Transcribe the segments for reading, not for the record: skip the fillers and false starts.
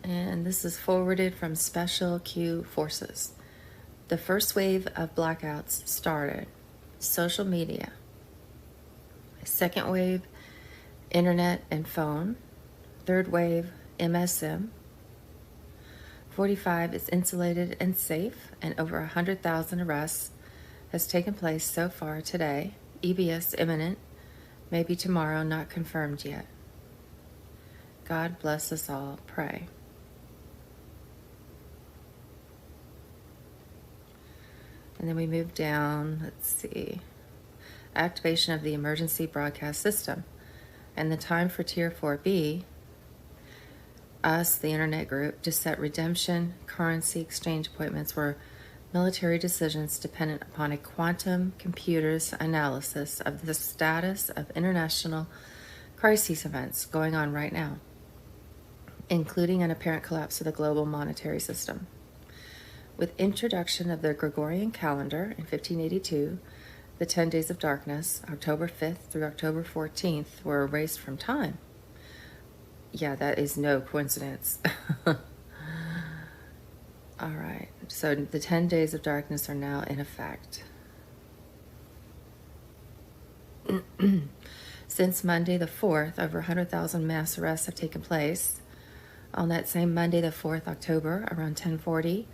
And this is forwarded from Special Q Forces. The first wave of blackouts started. Social media. Second wave, internet and phone. Third wave, MSM. 45 is insulated and safe, and over 100,000 arrests has taken place so far today. EBS imminent, maybe tomorrow, not confirmed yet. God bless us all. Pray. And then we move down, let's see, activation of the emergency broadcast system. And the time for Tier 4B, us, the internet group, to set redemption currency exchange appointments were military decisions dependent upon a quantum computer's analysis of the status of international crisis events going on right now, including an apparent collapse of the global monetary system. With introduction of the Gregorian calendar in 1582, the 10 days of darkness, October 5th through October 14th, were erased from time. Yeah, that is no coincidence. All right, so the 10 days of darkness are now in effect. Since Monday the 4th, over 100,000 mass arrests have taken place. On that same Monday the 4th, October, around 10:40,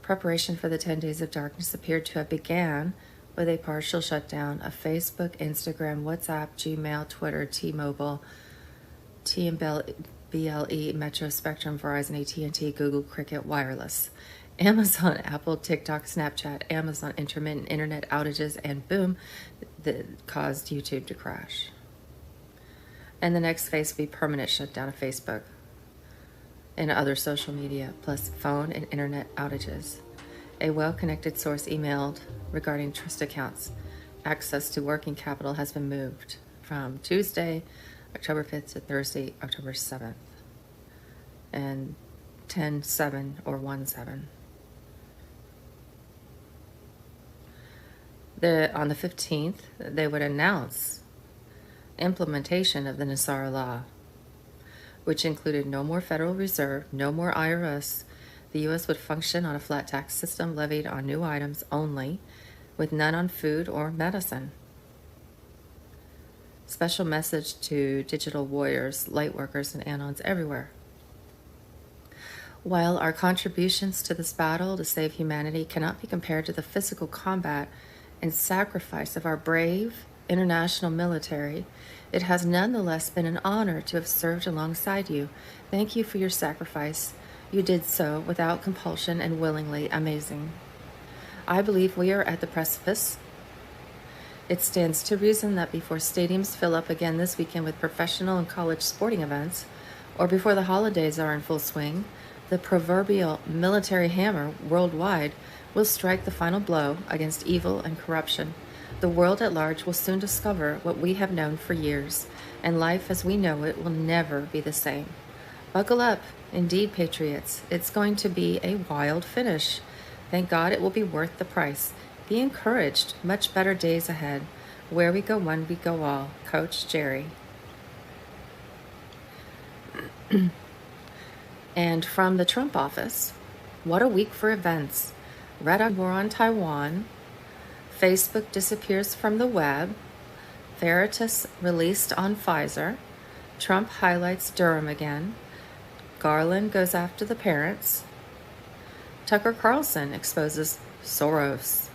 preparation for the 10 days of darkness appeared to have began with a partial shutdown of Facebook, Instagram, WhatsApp, Gmail, Twitter, T-Mobile, BLE, Metro, Spectrum, Verizon, AT&T, Google, Cricket, Wireless, Amazon, Apple, TikTok, Snapchat, Amazon, intermittent internet outages, and boom, that caused YouTube to crash. And the next phase will be permanent shutdown of Facebook and other social media, plus phone and internet outages. A well-connected source emailed regarding trust accounts. Access to working capital has been moved from Tuesday, October 5th to Thursday, October 7th. And 10/7 or 1/7. On the 15th, they would announce implementation of the Nassar Law, which included no more Federal Reserve, no more IRS. The U.S. would function on a flat tax system levied on new items only, with none on food or medicine. Special message to digital warriors, light workers, and anons everywhere. While our contributions to this battle to save humanity cannot be compared to the physical combat and sacrifice of our brave international military, it has nonetheless been an honor to have served alongside you. Thank you for your sacrifice. You did so without compulsion and willingly. Amazing. I believe we are at the precipice. It stands to reason that before stadiums fill up again this weekend with professional and college sporting events, or before the holidays are in full swing, the proverbial military hammer worldwide will strike the final blow against evil and corruption. The world at large will soon discover what we have known for years, and life as we know it will never be the same. Buckle up, indeed, patriots. It's going to be a wild finish. Thank God it will be worth the price. Be encouraged. Much better days ahead. Where we go one, we go all. Coach Jerry. And from the Trump office, what a week for events. Red War on Taiwan. Facebook disappears from the web. Veritas released on Pfizer. Trump highlights Durham again. Garland goes after the parents. Tucker Carlson exposes Soros.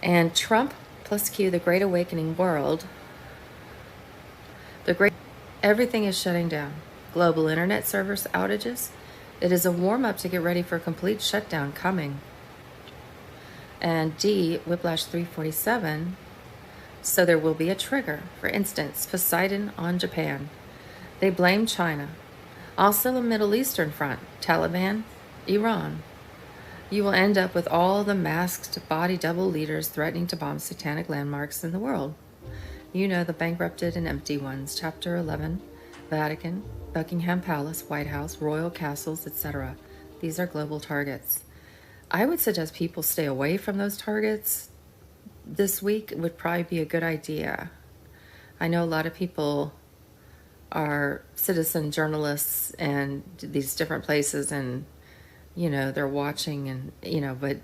And Trump plus Q, the Great Awakening world. Everything is shutting down. Global internet service outages. It is a warm-up to get ready for a complete shutdown coming. And D, Whiplash 347, so there will be a trigger. For instance, Poseidon on Japan. They blame China. Also a Middle Eastern front, Taliban, Iran. You will end up with all the masked body double leaders threatening to bomb satanic landmarks in the world. You know, the bankrupted and empty ones, Chapter 11, Vatican, Buckingham Palace, White House, royal castles, etc. These are global targets. I would suggest people stay away from those targets this week. Would probably be a good idea. I know a lot of people are citizen journalists and these different places, and they're watching, and but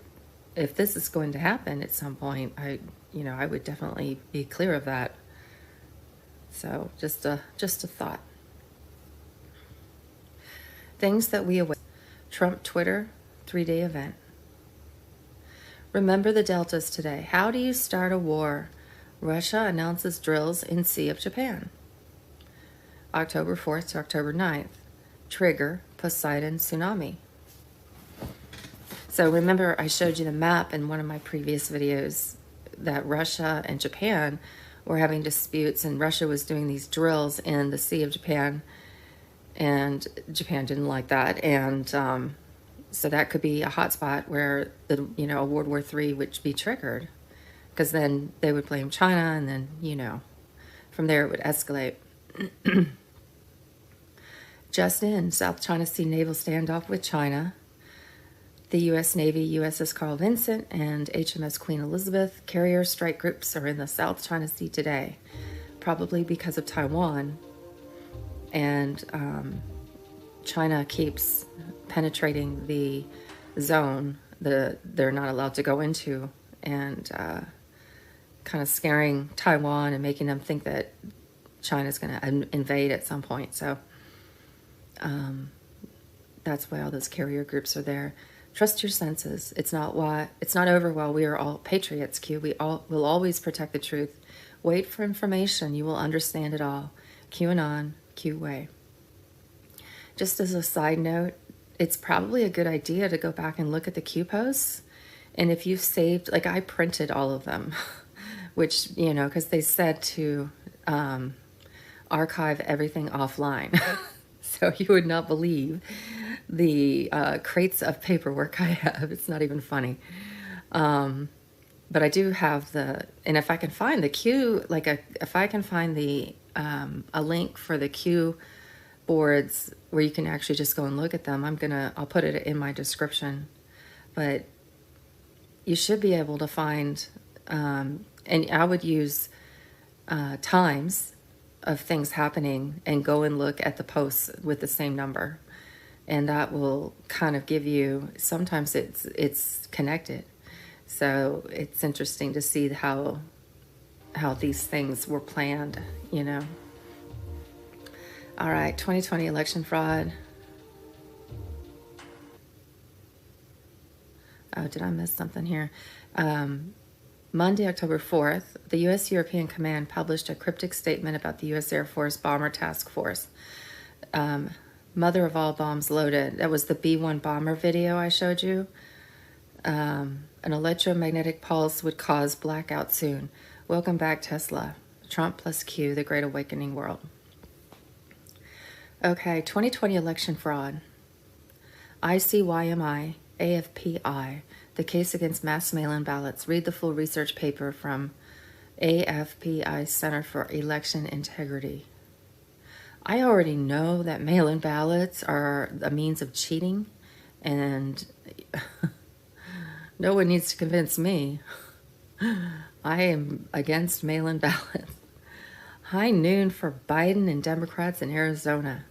if this is going to happen at some point, I would definitely be clear of that. So just a thought. Things that we await. Trump Twitter 3-day event. Remember the deltas today. How do you start a war? Russia announces drills in Sea of Japan. October 4th to October 9th. Trigger Poseidon tsunami. So remember, I showed you the map in one of my previous videos that Russia and Japan were having disputes, and Russia was doing these drills in the Sea of Japan, and Japan didn't like that, and so that could be a hotspot where a World War III would be triggered, because then they would blame China, and then from there it would escalate. Just in, South China Sea naval standoff with China. The U.S. Navy USS Carl Vinson and HMS Queen Elizabeth carrier strike groups are in the South China Sea today, probably because of Taiwan. And China keeps penetrating the zone that they're not allowed to go into, and kind of scaring Taiwan and making them think that China's going to invade at some point. So that's why all those carrier groups are there. Trust your senses. It's not over while we are all patriots, Q. Will always protect the truth. Wait for information. You will understand it all. QAnon, Q way. Just as a side note, it's probably a good idea to go back and look at the Q posts. And if you've saved, like I printed all of them, which, because they said to archive everything offline. So you would not believe the crates of paperwork I have. It's not even funny. But I do have and if I can find the Q, if I can find a link for the Q boards where you can actually just go and look at them, I'll put it in my description. But you should be able to find, and I would use times of things happening and go and look at the posts with the same number, and that will kind of give you, sometimes it's connected, so it's interesting to see how these things were planned. All right, 2020 election fraud. Oh, did I miss something here? Monday, October 4th, the U.S. European Command published a cryptic statement about the U.S. Air Force Bomber Task Force. Mother of all bombs loaded. That was the B-1 bomber video I showed you. An electromagnetic pulse would cause blackout soon. Welcome back, Tesla. Trump plus Q, the Great Awakening World. Okay, 2020 election fraud. ICYMI, AFPI, the case against mass mail-in ballots. Read the full research paper from AFPI Center for Election Integrity. I already know that mail-in ballots are a means of cheating, and no one needs to convince me. I am against mail-in ballots. High noon for Biden and Democrats in Arizona.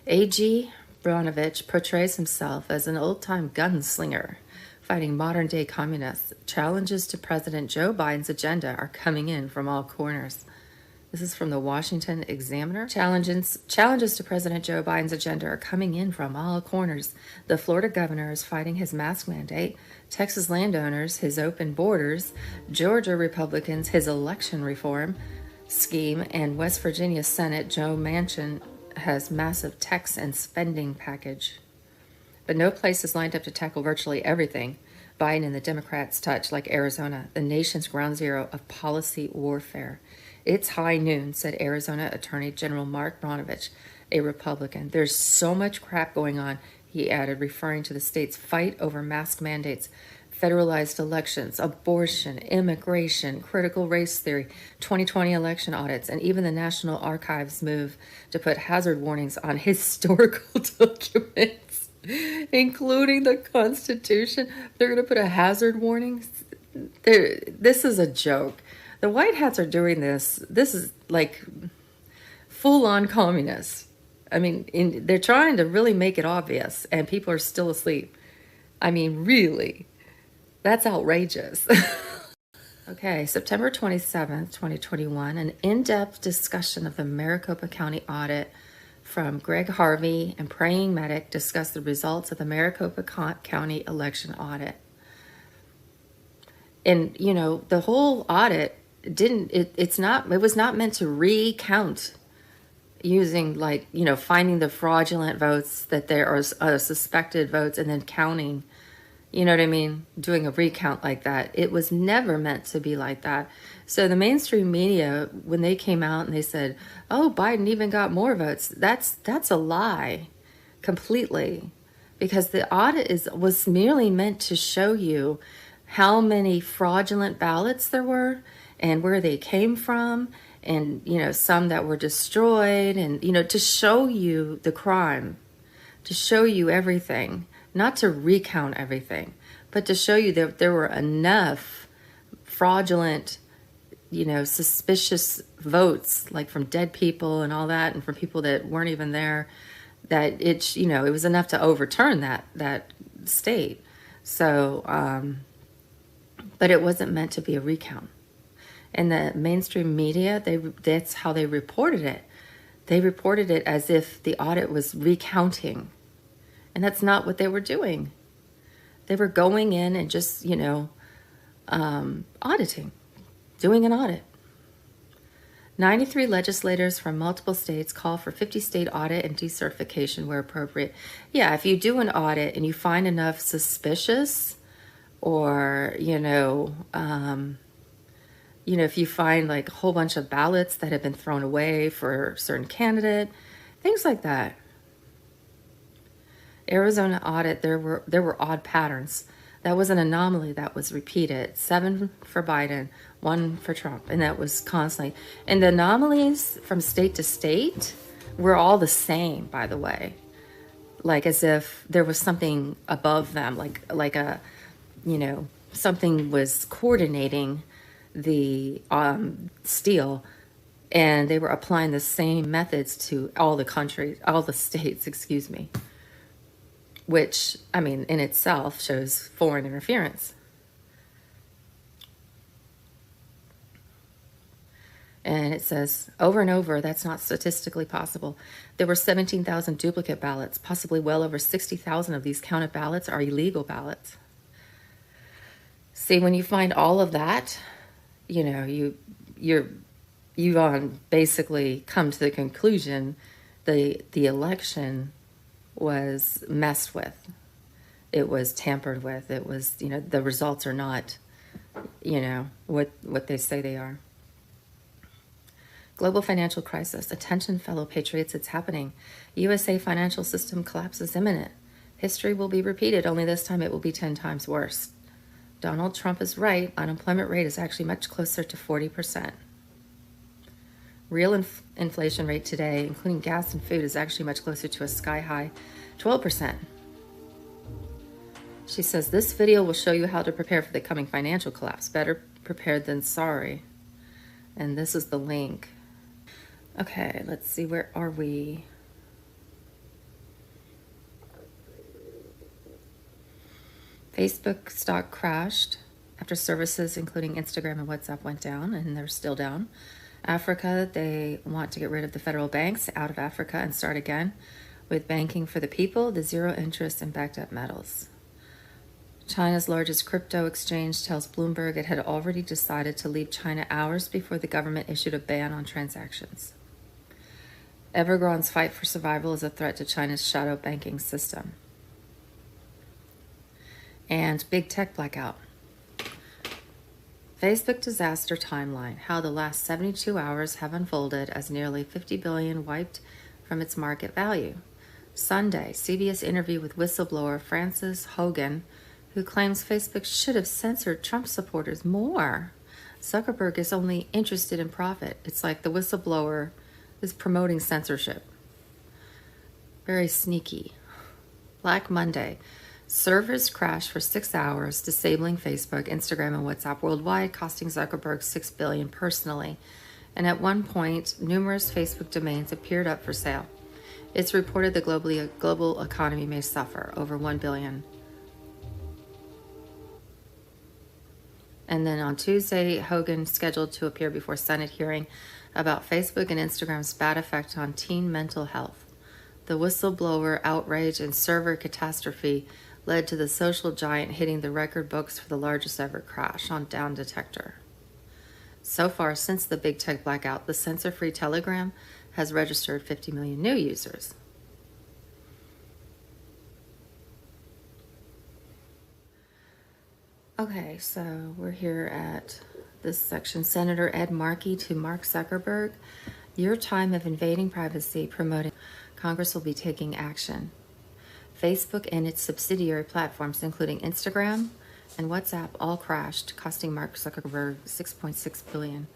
AG Bronovich portrays himself as an old-time gunslinger fighting modern-day communists. Challenges to President Joe Biden's agenda are coming in from all corners. This is from the Washington Examiner. Challenges to President Joe Biden's agenda are coming in from all corners. The Florida governor is fighting his mask mandate, Texas landowners his open borders, Georgia Republicans his election reform scheme, and West Virginia Senate Joe Manchin has massive tax and spending package. But no place is lined up to tackle virtually everything Biden and the Democrats touch, like Arizona, the nation's ground zero of policy warfare. It's high noon, said Arizona Attorney General Mark Bronovich, a Republican. There's so much crap going on, he added, referring to the state's fight over mask mandates, federalized elections, abortion, immigration, critical race theory, 2020 election audits, and even the National Archives' move to put hazard warnings on historical documents, including the Constitution. They're going to put a hazard warning? This is a joke. The White Hats are doing this. This is like full-on communists. I mean, they're trying to really make it obvious, and people are still asleep. I mean, really, that's outrageous. Okay, September 27th, 2021, an in-depth discussion of the Maricopa County audit from Greg Harvey and Praying Medic discussed the results of the Maricopa County election audit. And, you know, the whole audit it was not meant to recount using, like, you know, finding the fraudulent votes that there are suspected votes and then counting. You know what I mean? Doing a recount like that. It was never meant to be like that. So the mainstream media, when they came out and they said, oh, Biden even got more votes, that's a lie completely. Because the audit was merely meant to show you how many fraudulent ballots there were and where they came from, and, you know, some that were destroyed, and, you know, to show you the crime, to show you everything. Not to recount everything, but to show you that there were enough fraudulent, you know, suspicious votes, like from dead people and all that, and from people that weren't even there, that it, you know, it was enough to overturn that state. So, but it wasn't meant to be a recount. And the mainstream media, that's how they reported it. They reported it as if the audit was recounting. And that's not what they were doing. They were going in and just, you know, auditing, doing an audit. 93 legislators from multiple states call for 50-state audit and decertification where appropriate. Yeah, if you do an audit and you find enough suspicious, or, if you find like a whole bunch of ballots that have been thrown away for a certain candidate, things like that. Arizona audit, there were odd patterns. That was an anomaly that was repeated. 7 for Biden, 1 for Trump, and that was constantly. And the anomalies from state to state were all the same, by the way. Like as if there was something above them, like a, something was coordinating the steel, and they were applying the same methods to all the states, excuse me. Which, I mean, in itself shows foreign interference. And it says, over and over, that's not statistically possible. There were 17,000 duplicate ballots. Possibly well over 60,000 of these counted ballots are illegal ballots. See, when you find all of that, you basically come to the conclusion the election was messed with. It was tampered with. It was, the results are not, what they say they are. Global financial crisis. Attention, fellow patriots, it's happening. USA financial system collapse is imminent. History will be repeated, only this time it will be 10 times worse. Donald Trump is right. Unemployment rate is actually much closer to 40%. Real inflation rate today, including gas and food, is actually much closer to a sky-high 12%. She says, this video will show you how to prepare for the coming financial collapse. Better prepared than sorry. And this is the link. Okay, let's see, where are we? Facebook stock crashed after services, including Instagram and WhatsApp, went down, and they're still down. Africa, they want to get rid of the federal banks out of Africa and start again with banking for the people, the zero interest and backed up metals. China's largest crypto exchange tells Bloomberg it had already decided to leave China hours before the government issued a ban on transactions. Evergrande's fight for survival is a threat to China's shadow banking system. And big tech blackout. Facebook disaster timeline, how the last 72 hours have unfolded as nearly $50 billion wiped from its market value. Sunday, CBS interview with whistleblower Frances Hogan, who claims Facebook should have censored Trump supporters more. Zuckerberg is only interested in profit. It's like the whistleblower is promoting censorship. Very sneaky. Black Monday. Servers crashed for 6 hours, disabling Facebook, Instagram, and WhatsApp worldwide, costing Zuckerberg $6 billion personally. and at one point, numerous Facebook domains appeared up for sale. It's reported the global economy may suffer over 1 billion. And then on Tuesday, Hogan scheduled to appear before Senate hearing about Facebook and Instagram's bad effect on teen mental health. The whistleblower outrage and server catastrophe led to the social giant hitting the record books for the largest ever crash on Down Detector. So far, since the big tech blackout, the censor-free Telegram has registered 50 million new users. Okay, so we're here at this section. Senator Ed Markey to Mark Zuckerberg. Your time of invading privacy, promoting Congress will be taking action. Facebook and its subsidiary platforms, including Instagram and WhatsApp, all crashed, costing Mark Zuckerberg $6.6 billion.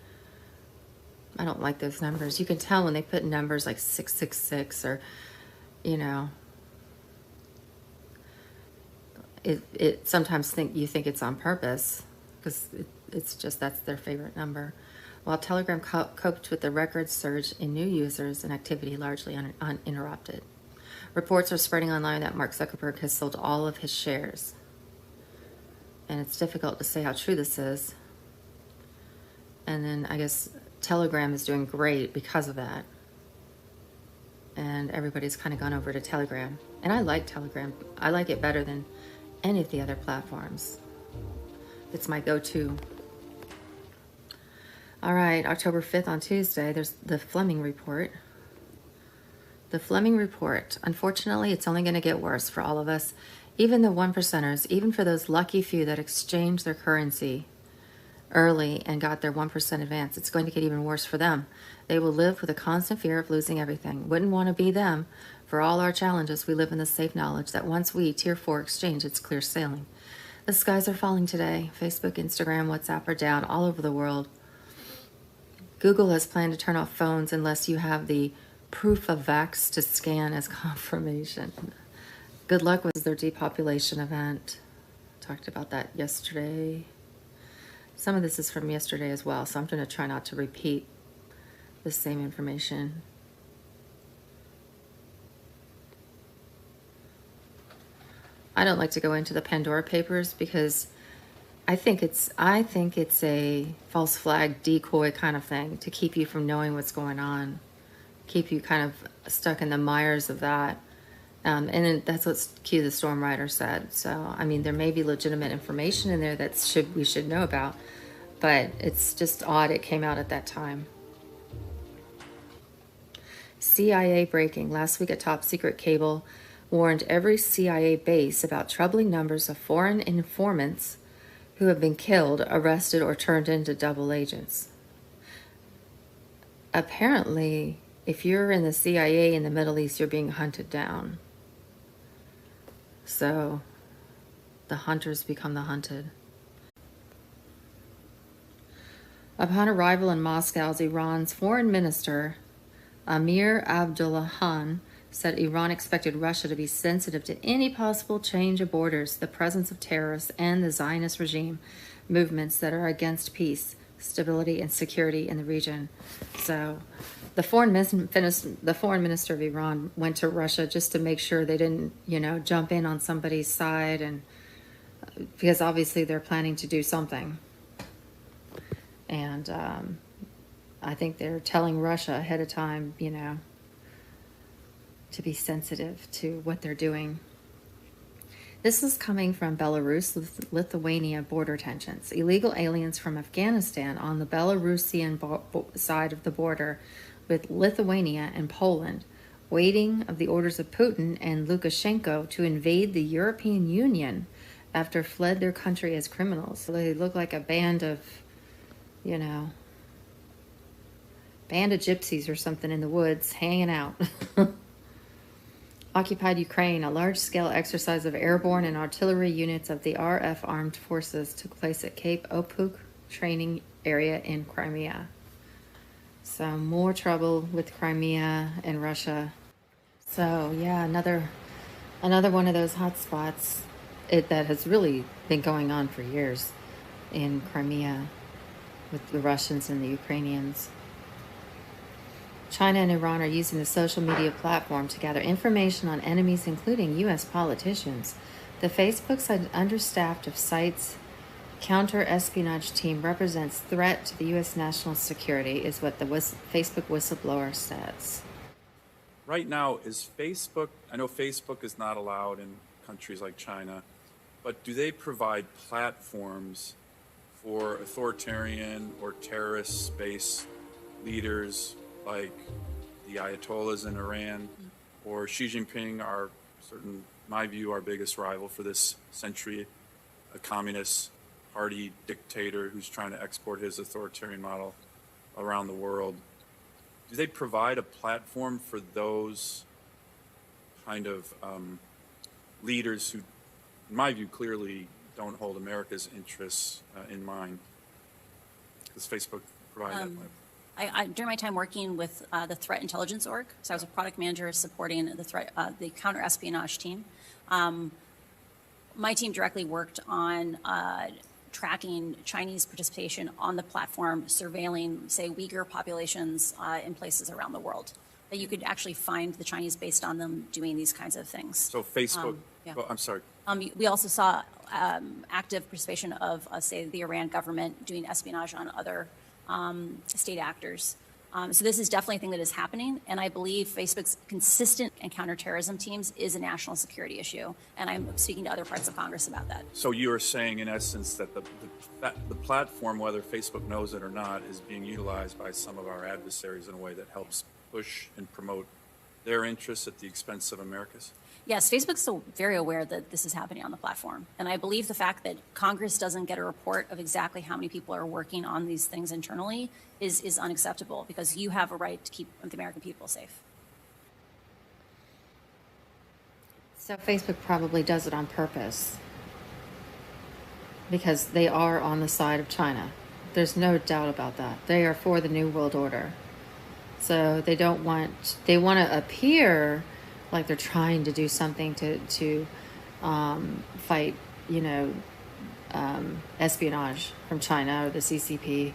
I don't like those numbers. You can tell when they put numbers like 666 or, you know, it sometimes you think it's on purpose because it's just that's their favorite number. While Telegram coped with the record surge in new users and activity largely uninterrupted. Reports are spreading online that Mark Zuckerberg has sold all of his shares. And it's difficult to say how true this is. And then I guess Telegram is doing great because of that. And everybody's kind of gone over to Telegram. And I like Telegram. I like it better than any of the other platforms. It's my go-to. All right, October 5th on Tuesday, there's the Fleming Report. The Fleming Report. Unfortunately, it's only going to get worse for all of us, even the 1%ers, even for those lucky few that exchanged their currency early and got their 1% advance. It's going to get even worse for them. They will live with a constant fear of losing everything. Wouldn't want to be them. For all our challenges, we live in the safe knowledge that once we, Tier 4, exchange, it's clear sailing. The skies are falling today. Facebook, Instagram, WhatsApp are down all over the world. Google has planned to turn off phones unless you have the proof of vax to scan as confirmation. Good luck with their depopulation event. Talked about that yesterday. Some of this is from yesterday as well, so I'm going to try not to repeat the same information. I don't like to go into the Pandora Papers because I think it's a false flag decoy kind of thing to keep you from knowing what's going on, keep you kind of stuck in the mires of that. And then that's what Q the Storm Rider said. So, I mean, there may be legitimate information in there that we should know about, but it's just odd it came out at that time. CIA breaking. Last week, a top secret cable warned every CIA base about troubling numbers of foreign informants who have been killed, arrested, or turned into double agents. Apparently, if you're in the CIA in the Middle East, you're being hunted down. So, the hunters become the hunted. Upon arrival in Moscow, Iran's foreign minister, Amir Abdullahian, said Iran expected Russia to be sensitive to any possible change of borders, the presence of terrorists, and the Zionist regime movements that are against peace, stability, and security in the region. So the foreign minister of Iran went to Russia just to make sure they didn't, jump in on somebody's side, and because obviously they're planning to do something. And I think they're telling Russia ahead of time, to be sensitive to what they're doing. This is coming from Belarus-Lithuania border tensions. Illegal aliens from Afghanistan on the Belarusian side of the border with Lithuania and Poland, waiting of the orders of Putin and Lukashenko to invade the European Union after fled their country as criminals. So they look like a band of gypsies or something in the woods hanging out. Occupied Ukraine, a large-scale exercise of airborne and artillery units of the RF Armed Forces took place at Cape Opuk training area in Crimea. So more trouble with Crimea and Russia. So yeah, another one of those hot spots that has really been going on for years in Crimea with the Russians and the Ukrainians. China and Iran are using the social media platform to gather information on enemies, including U.S. politicians. The Facebook's understaffed of sites counter-espionage team represents threat to the U.S. national security, is what the Facebook whistleblower says. Right now, is Facebook, I know Facebook is not allowed in countries like China, but do they provide platforms for authoritarian or terrorist-based leaders like the Ayatollahs in Iran or Xi Jinping, in my view, our biggest rival for this century, a communist party dictator who's trying to export his authoritarian model around the world? Do they provide a platform for those kind of leaders who, in my view, clearly don't hold America's interests in mind? Does Facebook provide that platform? During my time working with the Threat Intelligence Org, so I was a product manager supporting the counter-espionage team. My team directly worked on tracking Chinese participation on the platform, surveilling, say, Uyghur populations in places around the world. That you could actually find the Chinese based on them doing these kinds of things. So Facebook, well, I'm sorry. We also saw active participation of, say, the Iran government doing espionage on other state actors. So this is definitely a thing that is happening, and I believe Facebook's consistent and counterterrorism teams is a national security issue, and I'm speaking to other parts of Congress about that. So you are saying, in essence, that the platform, whether Facebook knows it or not, is being utilized by some of our adversaries in a way that helps push and promote their interests at the expense of America's? Yes, Facebook's still very aware that this is happening on the platform. And I believe the fact that Congress doesn't get a report of exactly how many people are working on these things internally is unacceptable, because you have a right to keep the American people safe. So Facebook probably does it on purpose because they are on the side of China. There's no doubt about that. They are for the New World Order. So they want to appear like they're trying to do something to fight, espionage from China or the CCP.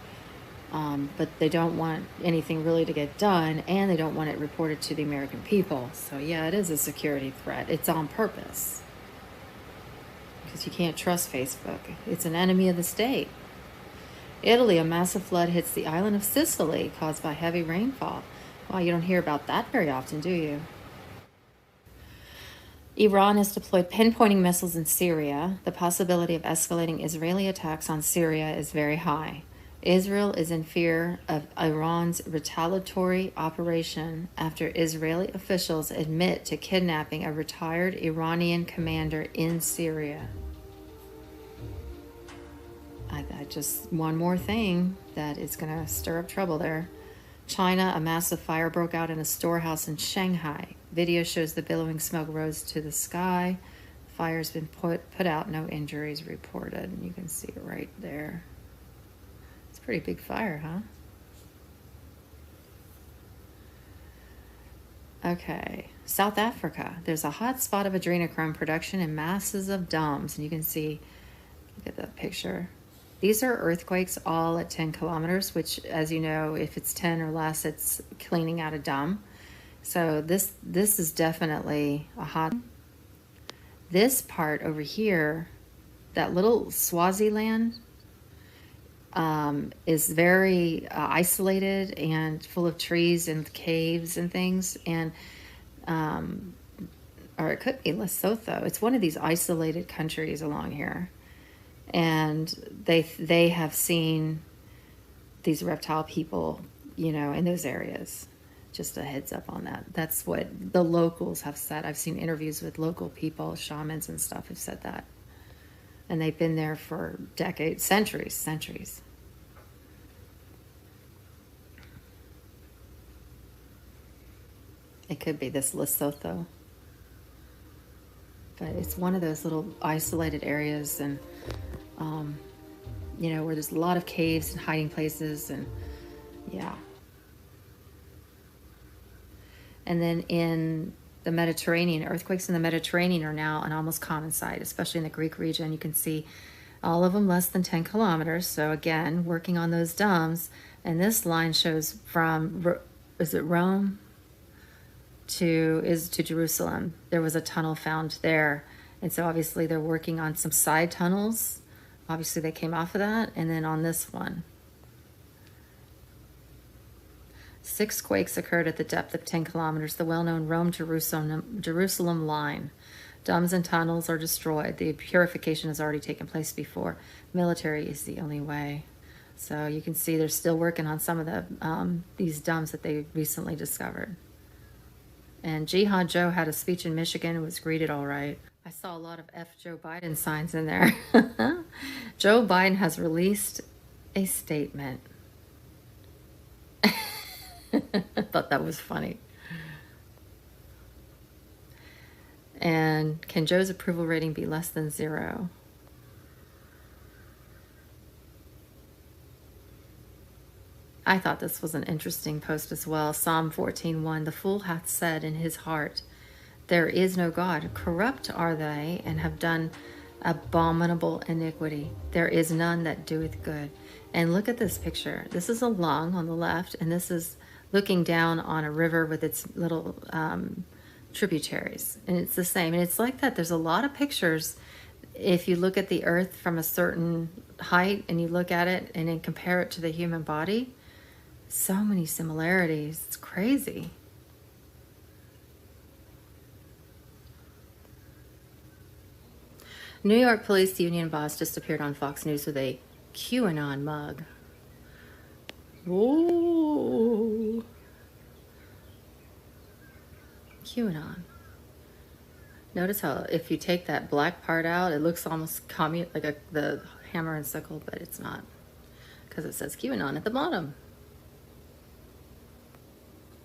But they don't want anything really to get done, and they don't want it reported to the American people. So yeah, it is a security threat. It's on purpose, because you can't trust Facebook. It's an enemy of the state. Italy, a massive flood hits the island of Sicily caused by heavy rainfall. Well, you don't hear about that very often, do you? Iran has deployed pinpointing missiles in Syria. The possibility of escalating Israeli attacks on Syria is very high. Israel is in fear of Iran's retaliatory operation after Israeli officials admit to kidnapping a retired Iranian commander in Syria. I just, one more thing that is going to stir up trouble there. China, a massive fire broke out in a storehouse in Shanghai. Video shows the billowing smoke rose to the sky. Fire's been put out, no injuries reported. And you can see it right there. It's a pretty big fire, huh? Okay, South Africa. There's a hot spot of adrenochrome production in masses of domes. And you can see, look at that picture. These are earthquakes all at 10 kilometers, which, as you know, if it's 10 or less, it's cleaning out a dome. So this is definitely a hot. This part over here, that little Swaziland, is very isolated and full of trees and caves and things, and or it could be Lesotho. It's one of these isolated countries along here. And they have seen these reptile people, in those areas. Just a heads up on that. That's what the locals have said. I've seen interviews with local people, shamans and stuff have said that. And they've been there for decades, centuries. It could be this Lesotho. But it's one of those little isolated areas, and where there's a lot of caves and hiding places, and yeah. And then in the Mediterranean, earthquakes in the Mediterranean are now an almost common sight, especially in the Greek region. You can see all of them less than 10 kilometers. So again, working on those domes. And this line shows from is it Rome? To Jerusalem. There was a tunnel found there. And so obviously they're working on some side tunnels. Obviously they came off of that. And then on this one, 6 quakes occurred at the depth of 10 kilometers, the well-known Rome-Jerusalem line. Dams and tunnels are destroyed. The purification has already taken place before. Military is the only way. So you can see they're still working on some of the these dams that they recently discovered. And Jihad Joe had a speech in Michigan and was greeted all right. I saw a lot of F. Joe Biden signs in there. Joe Biden has released a statement. I thought that was funny. And can Joe's approval rating be less than 0? I thought this was an interesting post as well. Psalm 14:1, the fool hath said in his heart, there is no God. Corrupt are they, and have done abominable iniquity. There is none that doeth good. And look at this picture. This is a lung on the left, and this is looking down on a river with its little tributaries. And it's the same. And it's like that. There's a lot of pictures. If you look at the earth from a certain height and you look at it and then compare it to the human body, so many similarities. It's crazy. New York Police Union boss just appeared on Fox News with a QAnon mug. Whoa. QAnon. Notice how if you take that black part out, it looks almost like the hammer and sickle, but it's not, because it says QAnon at the bottom.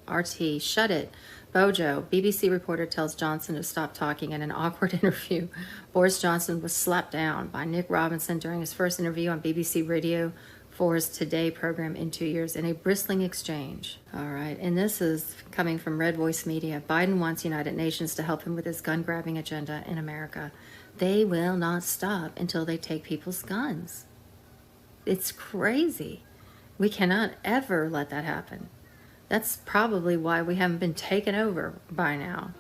RT, shut it. Bojo, BBC reporter tells Johnson to stop talking in an awkward interview. Boris Johnson was slapped down by Nick Robinson during his first interview on BBC Radio 4's Today program in 2 years in a bristling exchange. All right, and this is coming from Red Voice Media. Biden wants United Nations to help him with his gun-grabbing agenda in America. They will not stop until they take people's guns. It's crazy. We cannot ever let that happen. That's probably why we haven't been taken over by now.